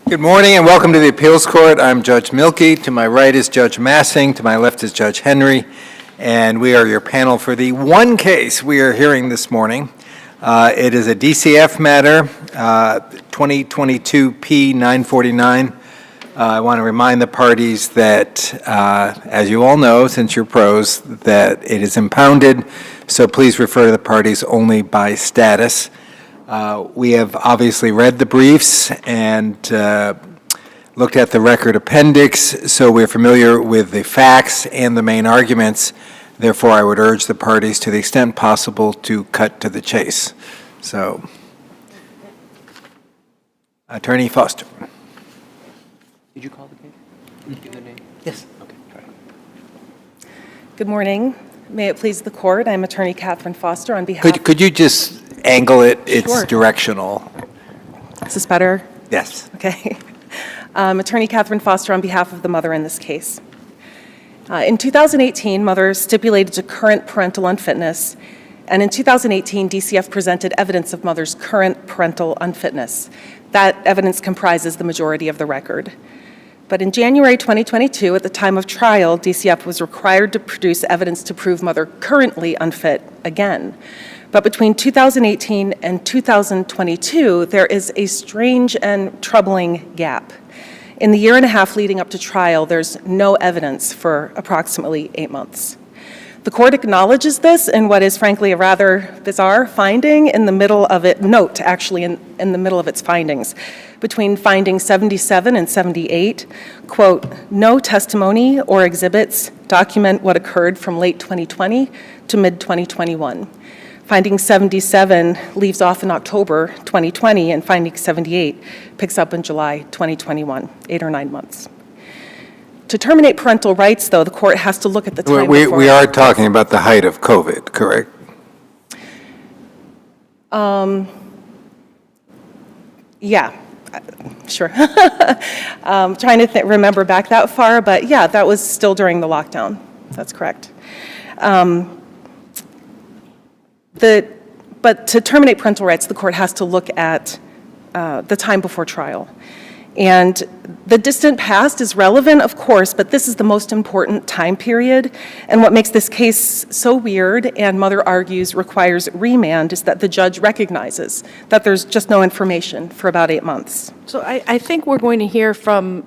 Good morning and welcome to the Appeals Court. I'm Judge Milkey. To my right is Judge Massing. To my left is Judge Henry. And we are your panel for the one case we are hearing this morning. It is a DCF matter, 2022 P949. I want to remind the parties that, as you all know, since you're pros, that it is impounded, so please refer to the parties only by status. We have obviously read the briefs and looked at the record appendix, so we're familiar with the facts and the main arguments. Therefore, I would urge the parties, to the extent possible, to cut to the chase. So, Attorney Foster. Did you call the case? Did you give the name? Yes. Okay, try it. Good morning. May it please the court, I'm Attorney Catherine Foster on behalf... Could you just angle it? It's Sure. directional. Is this better? Yes. Okay. Attorney Catherine Foster on behalf of the mother in this case. In 2018, mother stipulated to current parental unfitness, and in 2018, DCF presented evidence of mother's current parental unfitness. That evidence comprises the majority of the record. But in January 2022, at the time of trial, DCF was required to produce evidence to prove mother currently unfit again. But between 2018 and 2022, there is a strange and troubling gap. In the year and a half leading up to trial, there's no evidence for approximately 8 months. The court acknowledges this in what is frankly a rather bizarre finding in the middle of it, note actually in the middle of its findings. Between findings 77 and 78, quote, no testimony or exhibits document what occurred from late 2020 to mid-2021. Finding 77 leaves off in October 2020, and finding 78 picks up in July 2021, 8 or 9 months. To terminate parental rights, though, the court has to look at the time before. We are talking about the height of COVID, correct? Yeah, sure. Trying to remember back that far, but yeah, that was still during the lockdown. That's correct. But to terminate parental rights, the court has to look at the time before trial. And the distant past is relevant, of course, but this is the most important time period. And what makes this case so weird, and mother argues requires remand, is that the judge recognizes that there's just no information for about 8 months. So I think we're going to hear from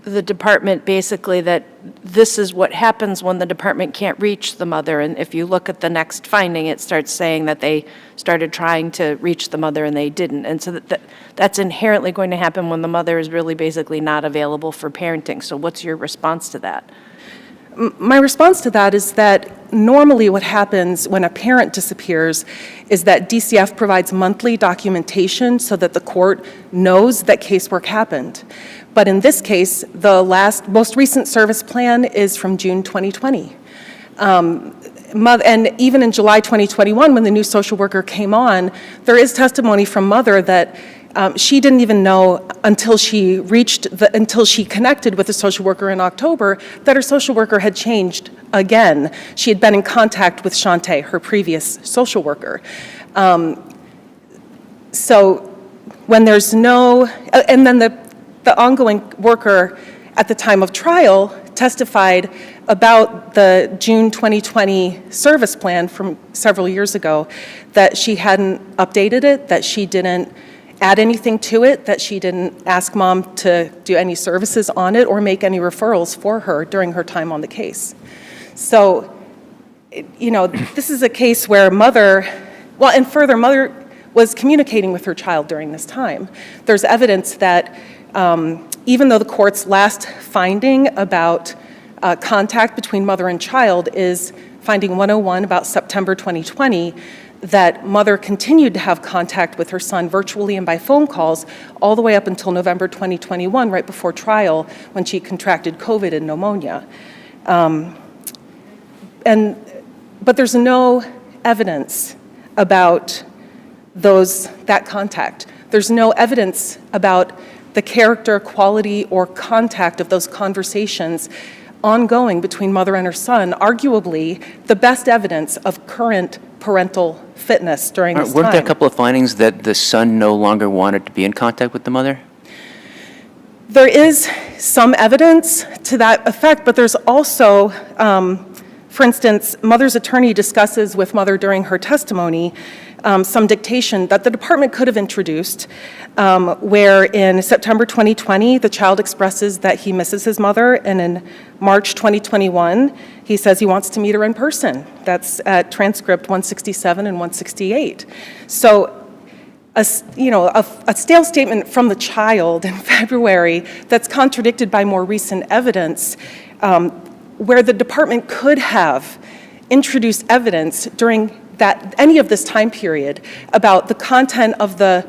the department basically that this is what happens when the department can't reach the mother. And if you look at the next finding, it starts saying that they started trying to reach the mother and they didn't. And so that's inherently going to happen when the mother is really basically not available for parenting. So what's your response to that? My response to that is that normally what happens when a parent disappears is that DCF provides monthly documentation so that the court knows that casework happened. But in this case, the most recent service plan is from June 2020. And even in July 2021, when the new social worker came on, there is testimony from mother that she didn't even know until she connected with the social worker in October that her social worker had changed again. She had been in contact with Shantae, her previous social worker. So when there's no, and then the ongoing worker at the time of trial testified about the June 2020 service plan from several years ago, that she hadn't updated it, that she didn't add anything to it, that she didn't ask mom to do any services on it or make any referrals for her during her time on the case. So, you know, this is a case where mother was communicating with her child during this time. There's evidence that even though the court's last finding about contact between mother and child is finding 101 about September 2020, that mother continued to have contact with her son virtually and by phone calls all the way up until November 2021, right before trial, when she contracted COVID and pneumonia. But there's no evidence about that contact. There's no evidence about the character, quality, or contact of those conversations ongoing between mother and her son, arguably the best evidence of current parental fitness during this time. Weren't there a couple of findings that the son no longer wanted to be in contact with the mother? There is some evidence to that effect, but there's also, for instance, mother's attorney discusses with mother during her testimony some dictation that the department could have introduced, where in September 2020, the child expresses that he misses his mother, and in March 2021, he says he wants to meet her in person. That's at transcript 167 and 168. So a stale statement from the child in February that's contradicted by more recent evidence, where the department could have introduced evidence during any of this time period about the content of the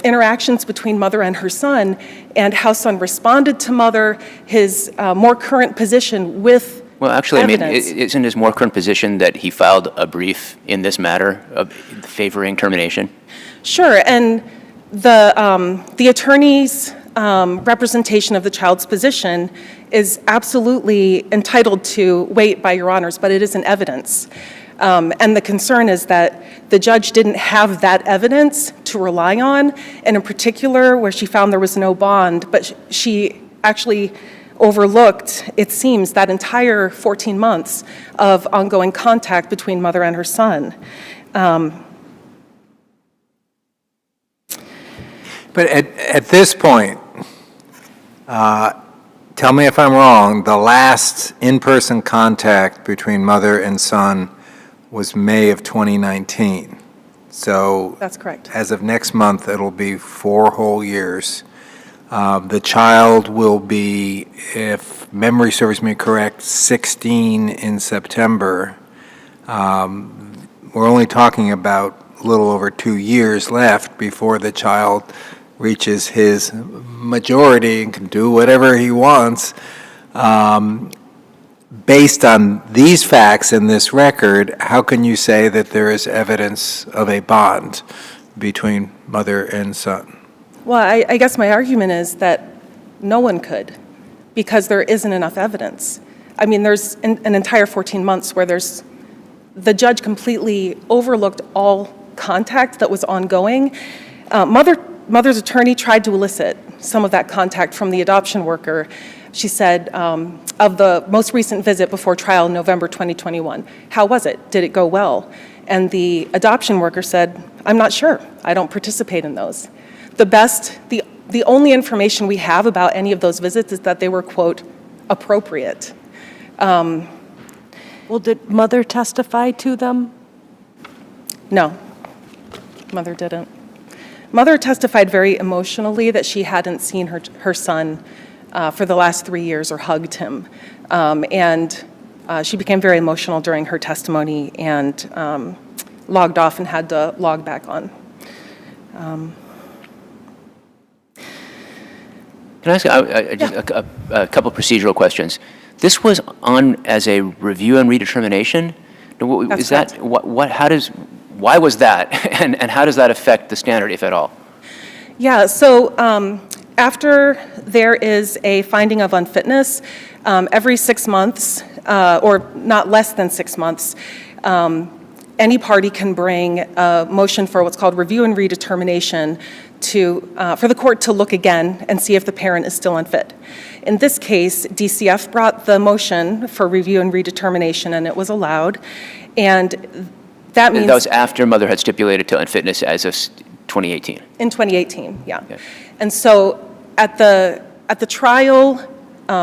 interactions between mother and her son, and how son responded to mother, his more current position with Well, actually, evidence. I mean, isn't his more current position that he filed a brief in this matter of favoring termination? Sure, and the attorney's representation of the child's position is absolutely entitled to weight by your honors, but it isn't evidence. And the concern is that the judge didn't have that evidence to rely on, and in particular, where she found there was no bond, but she actually overlooked, it seems, that entire 14 months of ongoing contact between mother and her son. But at this point, tell me if I'm wrong, the last in-person contact between mother and son was May of 2019. So That's correct. as of next month, it'll be 4 whole years. The child will be, if memory serves me correct, 16 in September. We're only talking about a little over 2 years left before the child reaches his majority and can do whatever he wants. Based on these facts in this record, how can you say that there is evidence of a bond between mother and son? Well, I guess my argument is that no one could, because there isn't enough evidence. I mean, there's an entire 14 months where the judge completely overlooked all contact that was ongoing. Mother's attorney tried to elicit some of that contact from the adoption worker. She said, of the most recent visit before trial in November 2021, how was it? Did it go well? And the adoption worker said, I'm not sure. I don't participate in those. The only information we have about any of those visits is that they were, quote, appropriate. Well, did mother testify to them? No, mother didn't. Mother testified very emotionally that she hadn't seen her son for the last 3 years or hugged him. And she became very emotional during her testimony and logged off and had to log back on. Can I ask just a couple of procedural questions? This was on as a review and redetermination? That's Is that, why was that? And how does that affect the standard, if at all? Yeah, so after there is a finding of unfitness, every 6 months, or not less than 6 months, any party can bring a motion for what's called review and redetermination for the court to look again and see if the parent is still unfit. In this case, DCF brought the motion for review and redetermination, and it was allowed. And that means... That was after mother had stipulated to unfitness as of 2018? In 2018, yeah. Okay. And so at the trial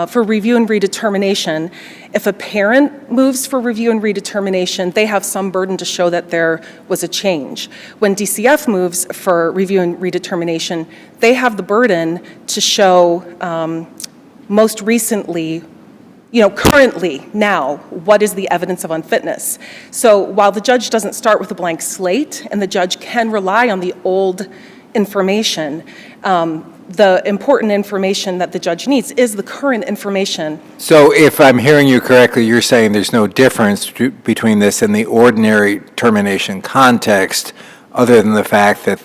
for review and redetermination, if a parent moves for review and redetermination, they have some burden to show that there was a change. When DCF moves for review and redetermination, they have the burden to show most recently, currently, now, what is the evidence of unfitness? So while the judge doesn't start with a blank slate, and the judge can rely on the old information, the important information that the judge needs is the current information. So if I'm hearing you correctly, you're saying there's no difference between this and the ordinary termination context, other than the fact that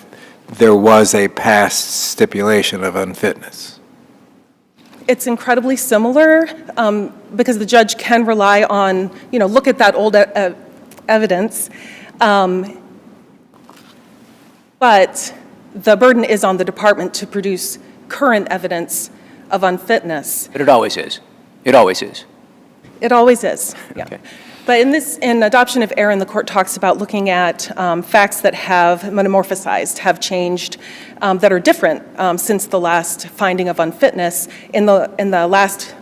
there was a past stipulation of unfitness? It's incredibly similar because the judge can rely on, look at that old evidence. But the burden is on the department to produce current evidence of unfitness. But it always is. It always is. It always is, yeah. Okay. But in adoption of Aaron, the court talks about looking at facts that have metamorphosized, have changed, that are different since the last finding of unfitness in the last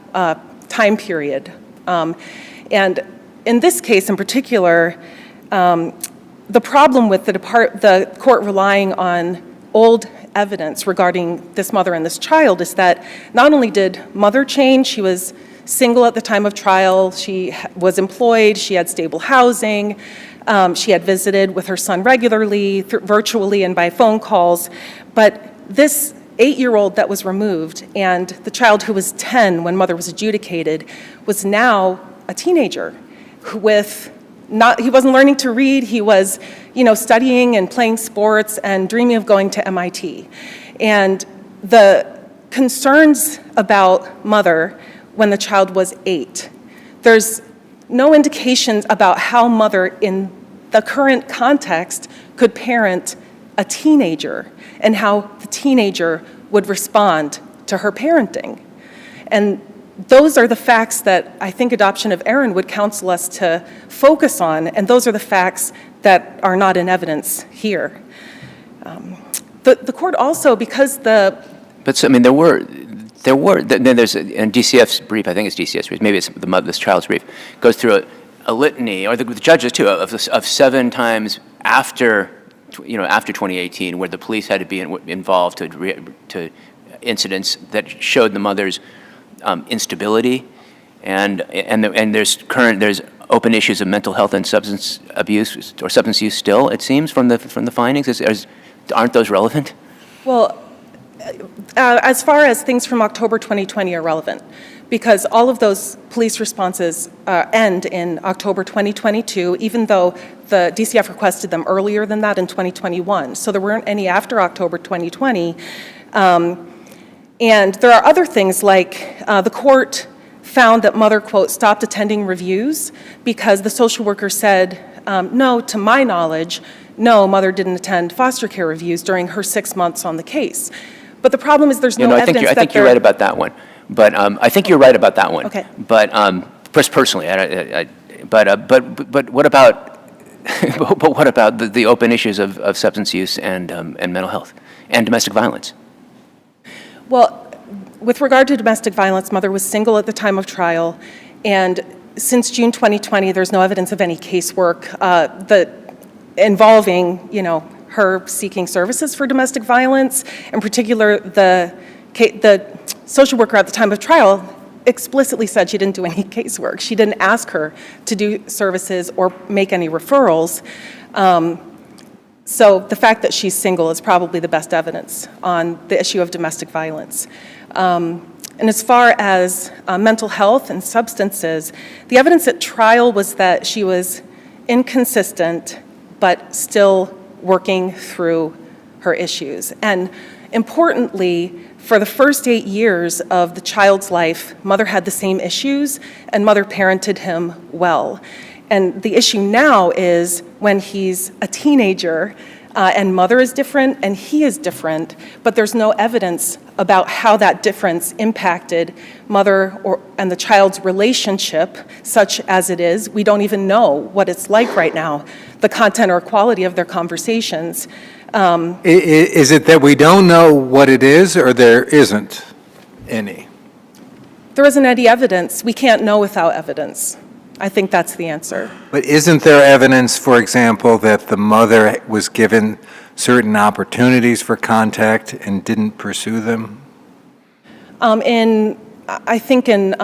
time period. And in this case in particular, the problem with the court relying on old evidence regarding this mother and this child is that not only did mother change, she was single at the time of trial, she was employed, she had stable housing, she had visited with her son regularly, virtually and by phone calls, but this 8-year-old that was removed and the child who was 10 when mother was adjudicated was now a teenager he wasn't learning to read, he was, studying and playing sports and dreaming of going to MIT. And the concerns about mother when the child was 8, there's no indications about how mother in the current context could parent a teenager and how the teenager would respond to her parenting. And those are the facts that I think adoption of Aaron would counsel us to focus on, and those are the facts that are not in evidence here. The court also, because But so, I mean, then there's, in DCF's brief, I think it's DCF's brief, maybe it's this child's brief, goes through a litany, or the judges too, of 7 times after 2018, where the police had to be involved to incidents that showed the mother's instability, and there's open issues of mental health and substance abuse or substance use still, it seems, from the findings. Aren't those relevant? well, as far as things from October 2020 are relevant, because all of those police responses end in October 2022, even though the DCF requested them earlier than that in 2021. So there weren't any after October 2020. And there are other things like the court found that mother, quote, stopped attending reviews because the social worker said, no, to my knowledge, no, mother didn't attend foster care reviews during her 6 months on the case. But the problem is there's no evidence I think you're right about that one. But I think you're right about that one. Okay. But personally, but what about but what about the open issues of substance use and mental health and domestic violence? Well, with regard to domestic violence, mother was single at the time of trial, and since June 2020, there's no evidence of any casework involving, her seeking services for domestic violence. In particular, the social worker at the time of trial explicitly said she didn't do any casework. She didn't ask her to do services or make any referrals. So the fact that she's single is probably the best evidence on the issue of domestic violence. And as far as mental health and substances, the evidence at trial was that she was inconsistent, but still working through her issues. And importantly, for the first 8 years of the child's life, mother had the same issues, and mother parented him well. And the issue now is when he's a teenager, and mother is different and he is different, but there's no evidence about how that difference impacted mother and the child's relationship, such as it is. We don't even know what it's like right now, the content or quality of their conversations. Is it that we don't know what it is, or there isn't any? There isn't any evidence. We can't know without evidence. I think that's the answer. But isn't there evidence, for example, that the mother was given certain opportunities for contact and didn't pursue them? I think in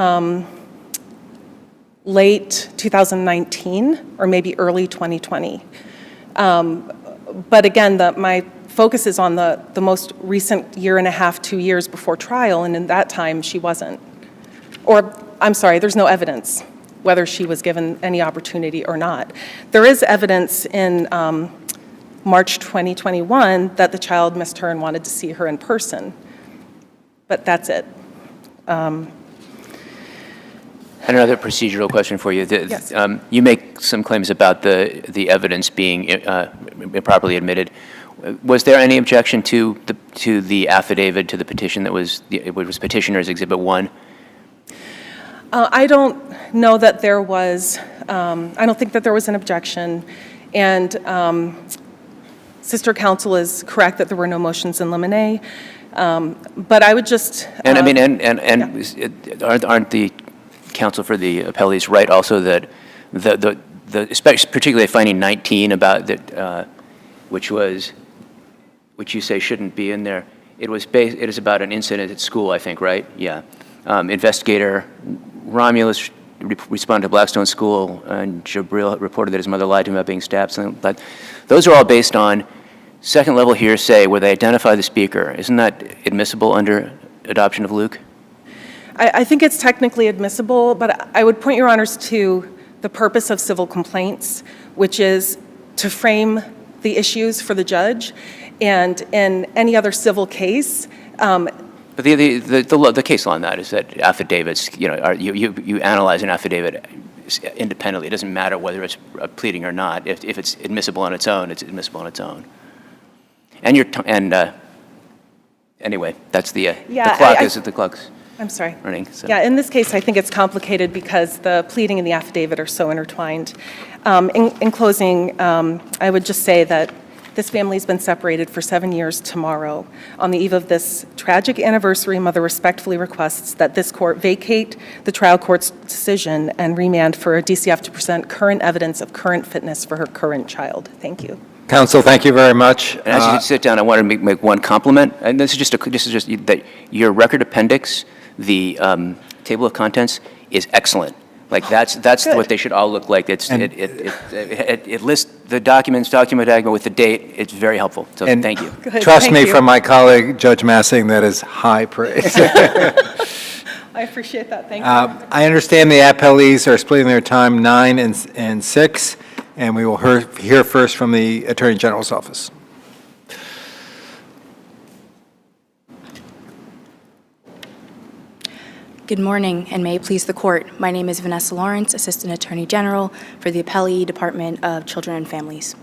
late 2019 or maybe early 2020. But again, my focus is on the most recent year and a half, 2 years before trial, and in that time she wasn't. Or, I'm sorry, there's no evidence whether she was given any opportunity or not. There is evidence in March 2021 that the child missed her and wanted to see her in person, but that's it. And another procedural question for you. Yes. You make some claims about the evidence being improperly admitted. Was there any objection to the affidavit, to the petition that was, it was Petitioner's Exhibit 1? I don't know that there was, I don't think that there was an objection, and Sister Counsel is correct that there were no motions in limine, but I would just... And I mean, aren't the counsel for the appellees right also that especially particularly finding 19 about that, which you say shouldn't be in there, it is about an incident at school, I think, right? Yeah. Investigator Romulus responded to Blackstone School, and Jabril reported that his mother lied to him about being stabbed. Something like those are all based on second-level hearsay where they identify the speaker. Isn't that admissible under adoption of Luke? I think it's technically admissible, but I would point your honors to the purpose of civil complaints, which is to frame the issues for the judge, and in any other civil case. But the case law on that is that affidavits, you analyze an affidavit independently. It doesn't matter whether it's a pleading or not. If it's admissible on its own, it's admissible on its own. And anyway, that's the clock's I'm sorry. running. So. Yeah, in this case, I think it's complicated because the pleading and the affidavit are so intertwined. In closing, I would just say that this family's been separated for 7 years tomorrow. On the eve of this tragic anniversary, Mother respectfully requests that this court vacate the trial court's decision and remand for DCF to present current evidence of current fitness for her current child. Thank you. Counsel, thank you very much. And as you sit down, I want to make one compliment, and this is just that your record appendix, the table of contents, is excellent. Like that's what they should all look like. It lists the documents, document with the date. It's very helpful. So thank you. Good, trust me, you. from my colleague Judge Massing, that is high praise. I appreciate that. Thank you. I understand the appellees are splitting their time 9 and 6, and we will hear first from the Attorney General's office. Good morning, and may it please the court. My name is Vanessa Lawrence, Assistant Attorney General for the Appellee Department of Children and Families.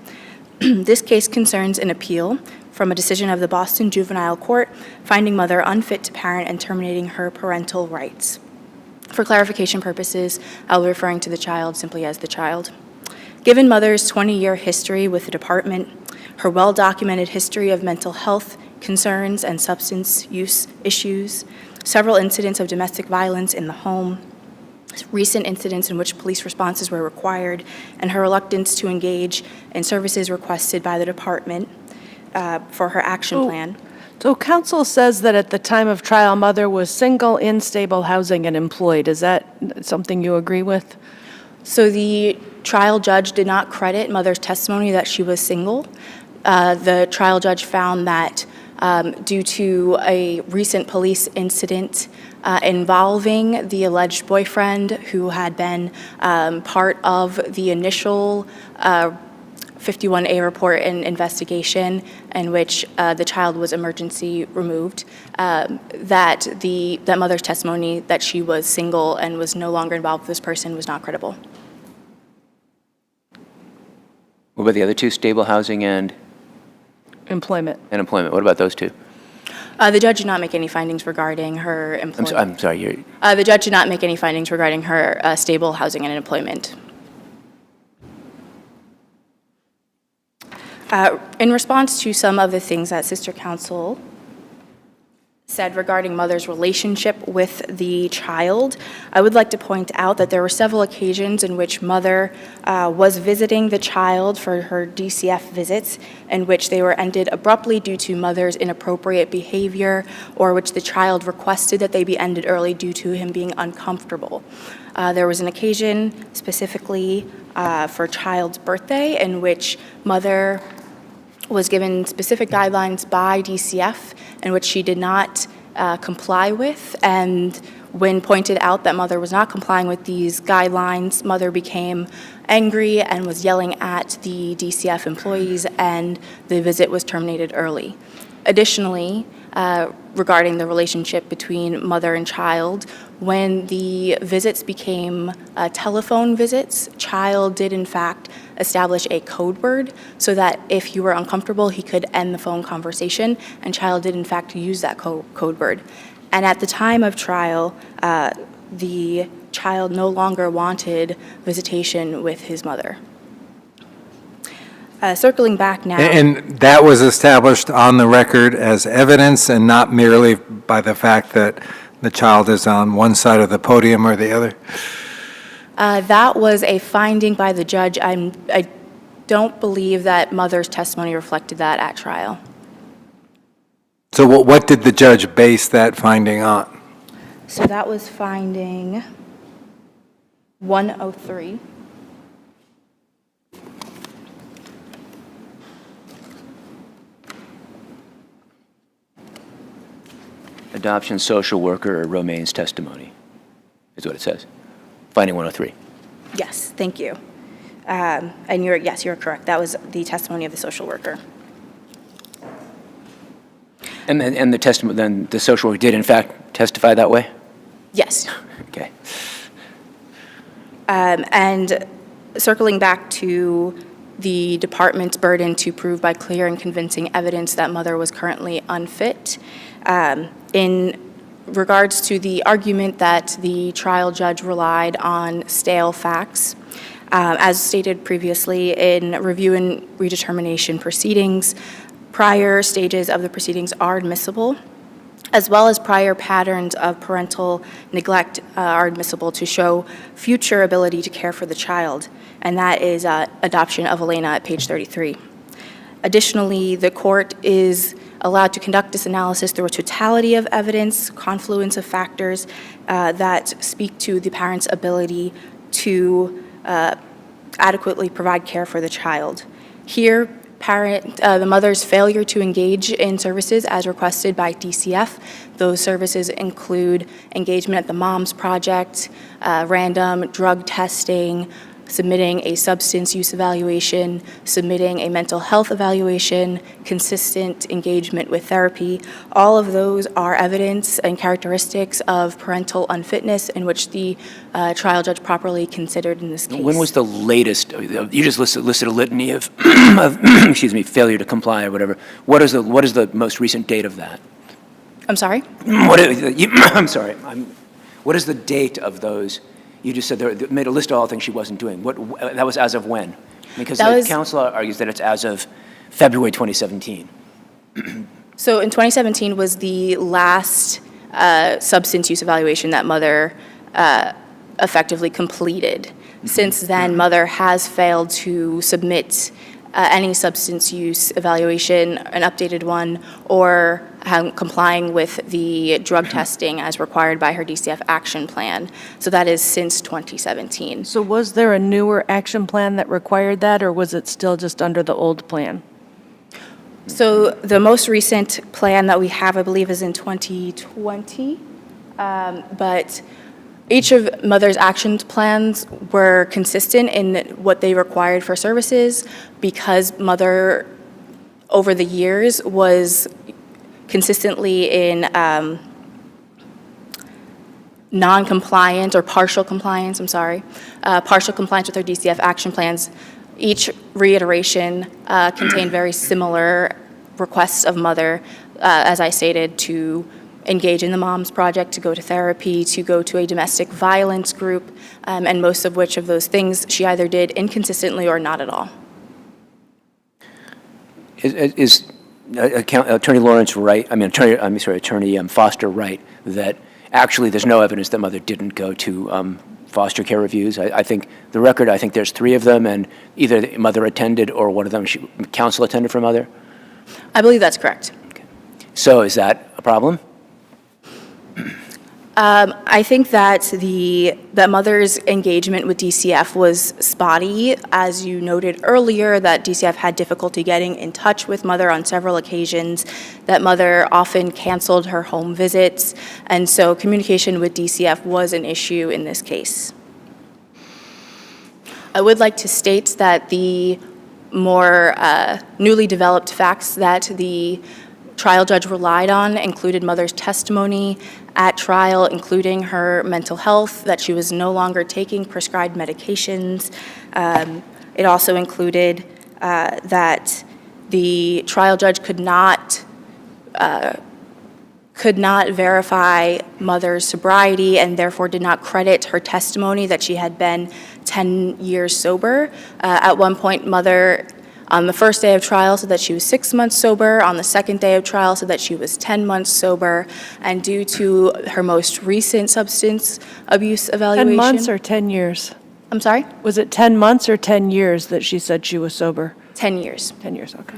This case concerns an appeal from a decision of the Boston Juvenile Court finding mother unfit to parent and terminating her parental rights. For clarification purposes, I'll be referring to the child simply as the child. Given mother's 20-year history with the department, her well-documented history of mental health concerns and substance use issues, several incidents of domestic violence in the home, recent incidents in which police responses were required, and her reluctance to engage in services requested by the department for her action plan. So counsel says that at the time of trial, mother was single, in stable housing, and employed. Is that something you agree with? So the trial judge did not credit mother's testimony that she was single. The trial judge found that due to a recent police incident involving the alleged boyfriend who had been part of the initial 51A report and investigation in which the child was emergency removed, that mother's testimony that she was single and was no longer involved with this person was not credible. What about the other two, stable housing and Employment. employment? What about those two? The judge did not make any findings regarding her employment. I'm sorry. The judge did not make any findings regarding her stable housing and employment. In response to some of the things that Sister Counsel said regarding mother's relationship with the child, I would like to point out that there were several occasions in which mother was visiting the child for her DCF visits, in which they were ended abruptly due to mother's inappropriate behavior, or which the child requested that they be ended early due to him being uncomfortable. There was an occasion specifically for child's birthday in which mother was given specific guidelines by DCF in which she did not comply with, and when pointed out that mother was not complying with these guidelines, mother became angry and was yelling at the DCF employees, and the visit was terminated early. Additionally, regarding the relationship between mother and child. When the visits became telephone visits, child did in fact establish a code word so that if you were uncomfortable, he could end the phone conversation, and child did in fact use that code word. And at the time of trial, the child no longer wanted visitation with his mother. Circling back now. And that was established on the record as evidence and not merely by the fact that the child is on one side of the podium or the other? That was a finding by the judge. I don't believe that mother's testimony reflected that at trial. So what did the judge base that finding on? So that was finding 103. Adoption social worker Romaine's testimony is what it says. Finding 103. Yes, thank you. And you're correct. That was the testimony of the social worker. And the testimony, then the social worker did in fact testify that way? Yes. Okay. And circling back to the department's burden to prove by clear and convincing evidence that mother was currently unfit, in regards to the argument that the trial judge relied on stale facts, as stated previously, in review and redetermination proceedings, prior stages of the proceedings are admissible, as well as prior patterns of parental neglect are admissible to show future ability to care for the child, and that is adoption of Elena at page 33. Additionally, the court is allowed to conduct this analysis through a totality of evidence, confluence of factors that speak to the parent's ability to adequately provide care for the child. Here, the mother's failure to engage in services as requested by DCF. Those services include engagement at the Moms Project, random drug testing, submitting a substance use evaluation, submitting a mental health evaluation, consistent engagement with therapy. All of those are evidence and characteristics of parental unfitness in which the trial judge properly considered in this case. When was the latest, you just listed a litany of, excuse me, failure to comply or whatever. What is the most recent date of that? I'm sorry? I'm sorry. What is the date of those? You just said they made a list of all things she wasn't doing. That was as of when? Because the counsel argues that it's as of February 2017. So in 2017 was the last substance use evaluation that mother effectively completed. Since then, mother has failed to submit any substance use evaluation, an updated one, or complying with the drug testing as required by her DCF action plan. So that is since 2017. So was there a newer action plan that required that, or was it still just under the old plan? So the most recent plan that we have, I believe, is in 2020, but each of Mother's action plans were consistent in what they required for services because Mother, over the years, was consistently in non-compliant or partial compliance, partial compliance with her DCF action plans. Each reiteration contained very similar requests of Mother, as I stated, to engage in the Moms Project, to go to therapy, to go to a domestic violence group, and most of which of those things she either did inconsistently or not at all. Is Attorney Lawrence right? Attorney Foster right that actually there's no evidence that Mother didn't go to foster care reviews? I think the record, I think there's 3 of them, and either the Mother attended or one of them, counsel attended for Mother? I believe that's correct. Okay. So is that a problem? I think that that Mother's engagement with DCF was spotty. As you noted earlier, that DCF had difficulty getting in touch with Mother on several occasions, that Mother often canceled her home visits, and so communication with DCF was an issue in this case. I would like to state that the more newly developed facts that the trial judge relied on included mother's testimony at trial, including her mental health, that she was no longer taking prescribed medications. It also included that the trial judge could not verify mother's sobriety and therefore did not credit her testimony that she had been 10 years sober. At one point, mother, on the first day of trial, said that she was 6 months sober. On the second day of trial, said that she was 10 months sober. And due to her most recent substance abuse evaluation. 10 months or 10 years? I'm sorry? Was it 10 months or 10 years that she said she was sober? 10 years. 10 years, okay.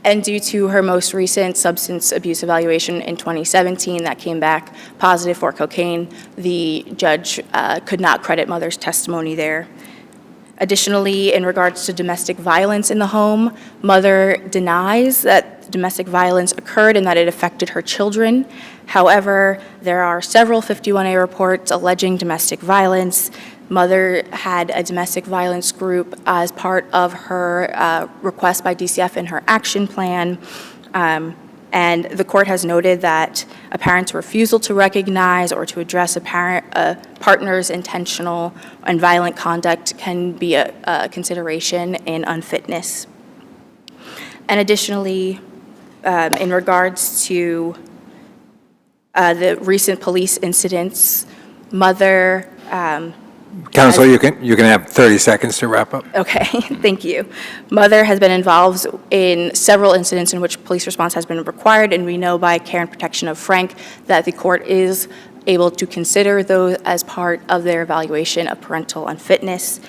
And due to her most recent substance abuse evaluation in 2017 that came back positive for cocaine, the judge could not credit mother's testimony there. Additionally, in regards to domestic violence in the home, mother denies that domestic violence occurred and that it affected her children. However, there are several 51A reports alleging domestic violence. Mother had a domestic violence group as part of her request by DCF in her action plan. And the court has noted that a parent's refusal to recognize or to address a partner's intentional and violent conduct can be a consideration in unfitness. And additionally, in regards to the recent police incidents, mother Counsel, you can have 30 seconds to wrap up. Okay, thank you. Mother has been involved in several incidents in which police response has been required, and we know by care and protection of Frank that the court is able to consider those as part of their evaluation of parental unfitness.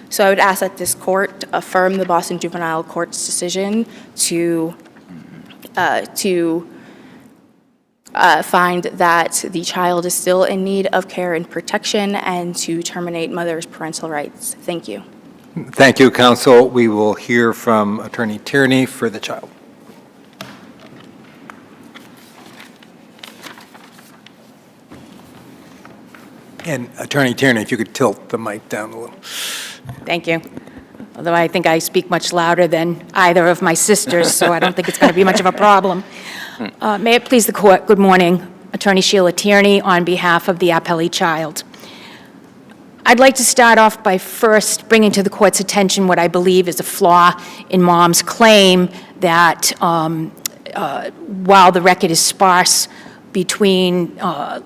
So I would ask that this court affirm the Boston Juvenile Court's decision to find that the child is still in need of care and protection and to terminate mother's parental rights. Thank you. Thank you, counsel. We will hear from Attorney Tierney for the child. And Attorney Tierney, if you could tilt the mic down a little. Thank you. Although I think I speak much louder than either of my sisters, so I don't think it's going to be much of a problem. May it please the court, good morning. Attorney Sheila Tierney on behalf of the appellee child. I'd like to start off by first bringing to the court's attention what I believe is a flaw in Mom's claim that while the record is sparse between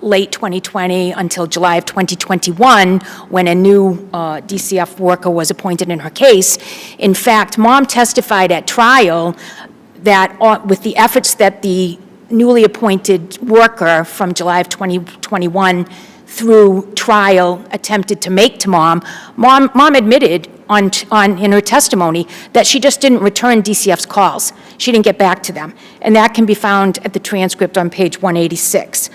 late 2020 until July of 2021, when a new DCF worker was appointed in her case, in fact, Mom testified at trial that with the efforts that the newly appointed worker from July of 2021 through trial attempted to make to Mom admitted in her testimony that she just didn't return DCF's calls. She didn't get back to them. And that can be found at the transcript on page 186.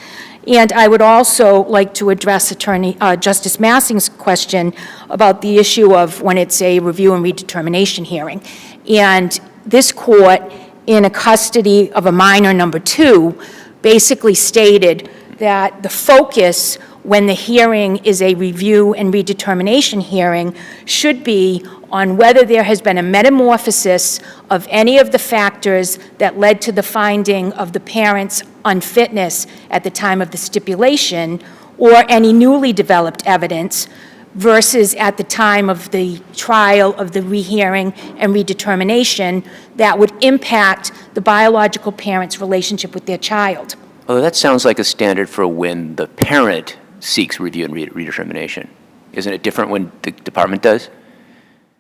And I would also like to address Justice Massing's question about the issue of when it's a review and redetermination hearing. And this court, in a custody of a minor number 2, basically stated that the focus when the hearing is a review and redetermination hearing should be on whether there has been a metamorphosis of any of the factors that led to the finding of the parent's unfitness at the time of the stipulation, or any newly developed evidence, versus at the time of the trial of the rehearing and redetermination that would impact the biological parent's relationship with their child. Well, that sounds like a standard for when the parent seeks review and redetermination. Isn't it different when the department does?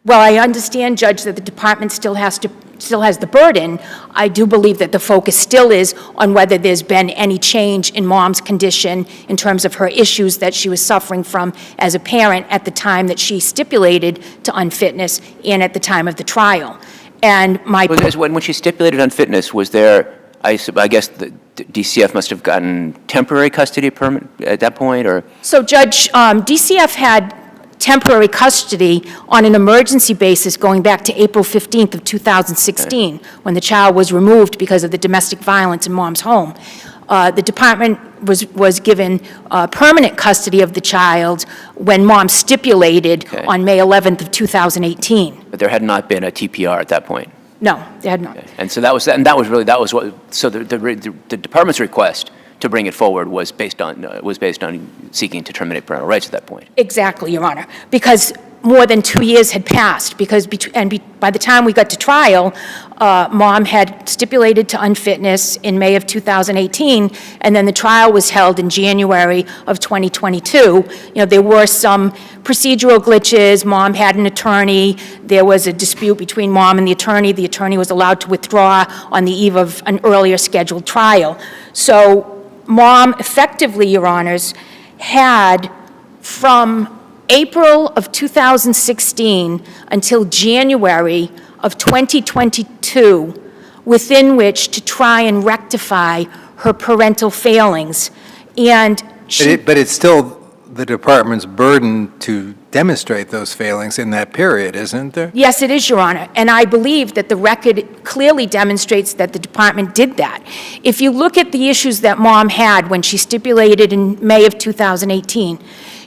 Well, I understand, Judge, that the department still has the burden. I do believe that the focus still is on whether there's been any change in Mom's condition in terms of her issues that she was suffering from as a parent at the time that she stipulated to unfitness and at the time of the trial. And when she stipulated unfitness, was there, I guess the DCF must have gotten temporary custody permit at that point, or? So, Judge, DCF had temporary custody on an emergency basis going back to April 15th of 2016, when the child was removed because of the domestic violence in Mom's home. The department was given permanent custody of the child when Mom stipulated on May 11th of 2018. But there had not been a TPR at that point? No, they had not. And so that was what, so the department's request to bring it forward was based on seeking to terminate parental rights at that point. Exactly, Your Honor, because more than 2 years had passed, because by the time we got to trial, Mom had stipulated to unfitness in May of 2018, and then the trial was held in January of 2022. You know, there were some procedural glitches. Mom had an attorney. There was a dispute between Mom and the attorney. The attorney was allowed to withdraw on the eve of an earlier scheduled trial. So Mom effectively, Your Honors, had from April of 2016 until January of 2022 within which to try and rectify her parental failings. And But it's still the department's burden to demonstrate those failings in that period, isn't there? Yes, it is, Your Honor, and I believe that the record clearly demonstrates that the department did that. If you look at the issues that Mom had when she stipulated in May of 2018,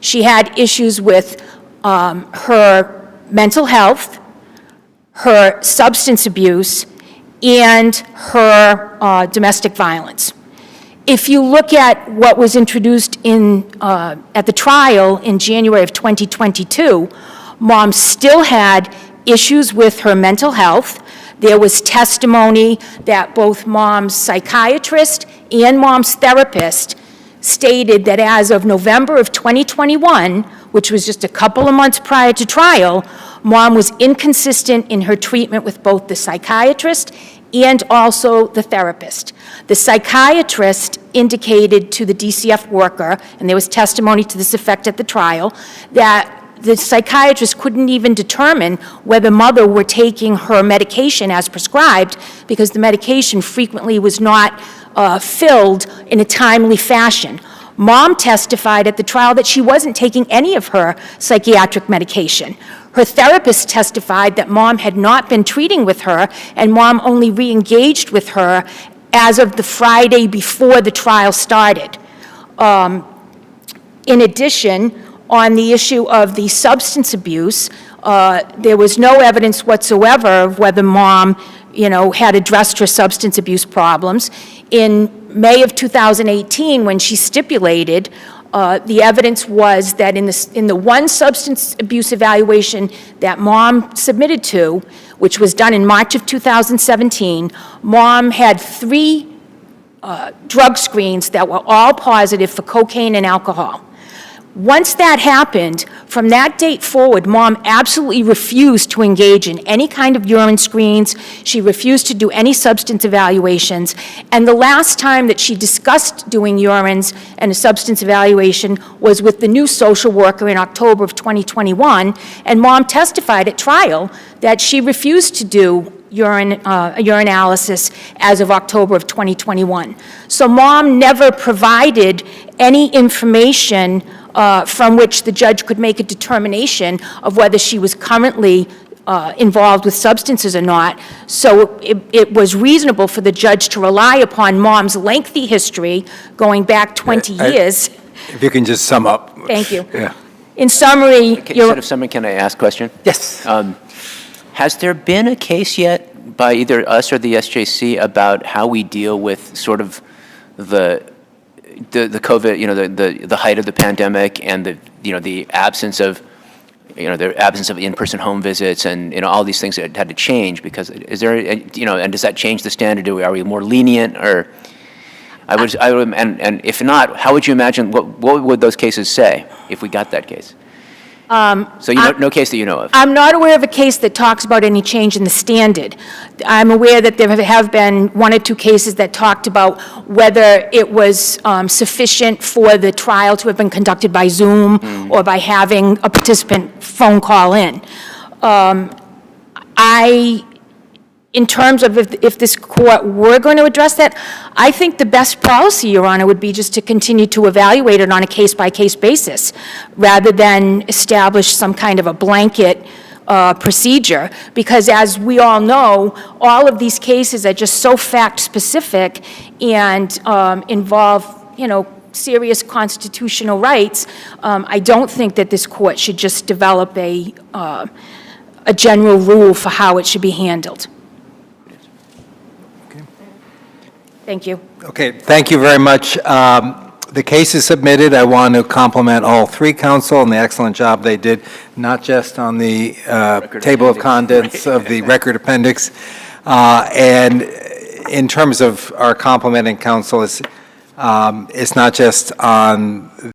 she had issues with her mental health, her substance abuse, and her domestic violence. If you look at what was introduced at the trial in January of 2022, Mom still had issues with her mental health. There was testimony that both Mom's psychiatrist and Mom's therapist stated that as of November of 2021, which was just a couple of months prior to trial, Mom was inconsistent in her treatment with both the psychiatrist and also the therapist. The psychiatrist indicated to the DCF worker, and there was testimony to this effect at the trial, that the psychiatrist couldn't even determine whether Mother were taking her medication as prescribed because the medication frequently was not filled in a timely fashion. Mom testified at the trial that she wasn't taking any of her psychiatric medication. Her therapist testified that Mom had not been treating with her, and Mom only re-engaged with her as of the Friday before the trial started. In addition, on the issue of the substance abuse, there was no evidence whatsoever of whether Mom, had addressed her substance abuse problems. In May of 2018, when she stipulated, the evidence was that in the one substance abuse evaluation that Mom submitted to, which was done in March of 2017, Mom had 3 drug screens that were all positive for cocaine and alcohol. Once that happened, from that date forward, Mom absolutely refused to engage in any kind of urine screens. She refused to do any substance evaluations. And the last time that she discussed doing urines and a substance evaluation was with the new social worker in October of 2021. And Mom testified at trial that she refused to do urinalysis as of October of 2021. So Mom never provided any information from which the judge could make a determination of whether she was currently involved with substances or not. So it was reasonable for the judge to rely upon Mom's lengthy history going back 20 years. If you can just sum up. Thank you. Yeah. In summary, Instead of summary, can I ask a question? Yes. Has there been a case yet by either us or the SJC about how we deal with sort of the COVID, the height of the pandemic and the absence of in-person home visits and all these things that had to change? Because is there and does that change the standard? Are we more lenient, or I would and if not, how would you imagine what would those cases say if we got that case? So no case that you know of? I'm not aware of a case that talks about any change in the standard. I'm aware that there have been 1 or 2 cases that talked about whether it was sufficient for the trial to have been conducted by Zoom or by having a participant phone call in. In terms of if this court were going to address that, I think the best policy, Your Honor, would be just to continue to evaluate it on a case-by-case basis, rather than establish some kind of a blanket procedure, because as we all know, all of these cases are just so fact-specific and involve, serious constitutional rights. I don't think that this court should just develop a general rule for how it should be handled. Thank you. Okay, thank you very much. The case is submitted. I want to compliment all three counsel on the excellent job they did, not just on the table of appendix, contents of the record appendix. And in terms of our complimenting counsel, it's not just on